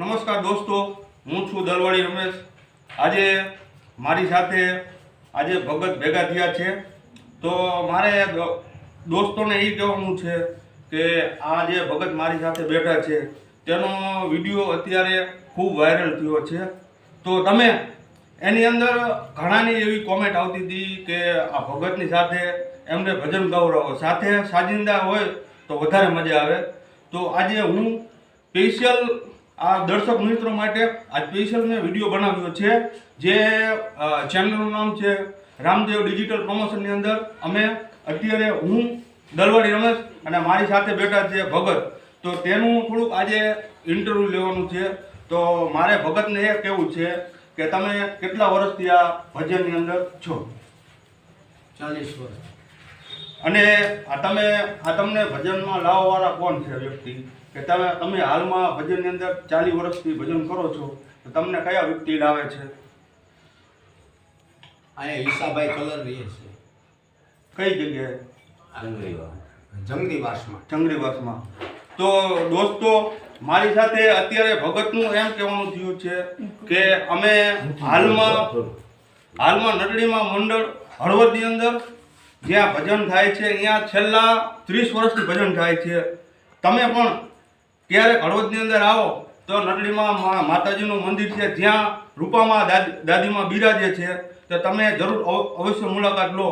નમસ્કાર દોસ્તો, હું છું દલવાડી રમેશ। આજે મારી સાથે આજે ભગત ભેગા થયા છે, તો મારે દોસ્તોને એ કહેવાનું છે કે આ જે ભગત મારી સાથે બેઠા છે તેનો વિડીયો અત્યારે ખૂબ વાયરલ થયો છે। તો તમે એની અંદર ઘણાની એવી કોમેન્ટ આવતી હતી કે આ ભગતની સાથે એમને ભજન ગૌરવો સાથે સાજિંદા હોય તો વધારે મજા આવે। તો આજે હું સ્પેશિયલ આ દર્શક મિત્રો માટે આ સ્પેશિયલ મેં વિડીયો બનાવ્યો છે, જે ચેનલનું નામ છે રામદેવ ડિજિટલ પ્રમોશનની અંદર અમે અત્યારે હું દલવાડી રમેશ અને મારી સાથે બેઠા છે ભગત। તો તેનું થોડુંક આજે ઇન્ટરવ્યૂ લેવાનું છે। તો મારે ભગતને એ કહેવું છે કે તમે કેટલા વર્ષથી આ ભજનની અંદર છો? 40 વર્ષ। અને તમને ભજનમાં લાવવાવાળા કોણ છે વ્યક્તિ કે તમે હાલમાં ભજનની અંદર 40 વર્ષથી ભજન કરો છો, તો તમને કયા વ્યક્તિ લાવે છે? અહીંયા ઈસાભાઈ કલર રહે છે। કઈ જગ્યાએ? જંગલીવાસમાં। જંગલીવાસમાં। તો દોસ્તો, મારી સાથે અત્યારે ભગતનું એમ કહેવાનું થયું છે કે અમે હાલમાં નટડીમાં મંડળ હળવદની અંદર જ્યાં ભજન થાય છે, અહીંયા છેલ્લા 30 વર્ષથી ભજન થાય છે। તમે પણ ક્યારેક હળવદની અંદર આવો તો નટડીમાં માતાજીનું મંદિર છે, જ્યાં રૂપામાં દાદીમાં બિરાજે છે, તો તમે જરૂર અવશ્ય મુલાકાત લો।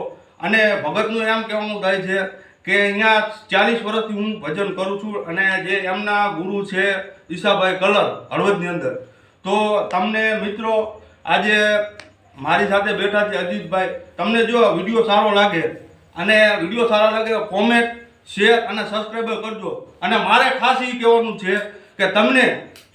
અને ભગતનું એમ કહેવાનું થાય છે કે અહીંયા 40 વર્ષથી હું ભજન કરું છું, અને જે એમના ગુરુ છે ઈસાભાઈ કલર હળવદની અંદર। તો તમને મિત્રો આજે મારી સાથે બેઠા છે અજીતભાઈ, તમને જો વિડીયો સારો લાગે કોમેન્ટ, શેર અને સબસ્ક્રાઈબર કરજો। અને મારે ખાસ એ કહેવાનું છે કે તમને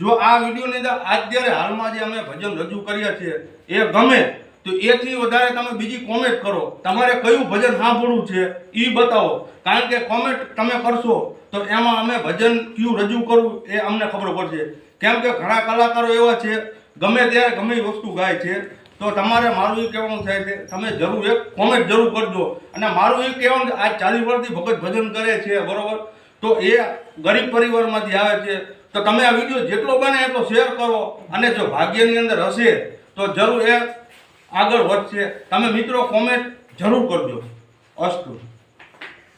જો આ વિડીયોની અંદર અત્યારે હાલમાં જે અમે ભજન રજૂ કર્યા છે એ ગમે તો એથી વધારે તમે બીજી કોમેન્ટ કરો, તમારે કયું ભજન સાંભળવું છે એ બતાવો। કારણ કે કોમેન્ટ તમે કરશો તો એમાં અમે ભજન કયું રજૂ કરવું એ અમને ખબર પડશે। કેમ કે ઘણા કલાકારો એવા છે ગમે ત્યારે ગમે એ વસ્તુ ગાય છે। તો તમારે મારું એ કહેવાનું થાય છે તમે જરૂર એક કોમેન્ટ જરૂર કરજો। અને મારું એ કહેવાનું છે આ 40 વર્ષથી ભગત ભજન કરે છે, બરોબર, તો એ ગરીબ પરિવારમાંથી આવે છે। તો તમે આ વિડીયો જેટલો બને એટલો શેર કરો, અને જો ભાગ્યની અંદર હશે તો જરૂર એ આગળ વધશે। તમે મિત્રો કોમેન્ટ જરૂર કરજો। અસ્તુ।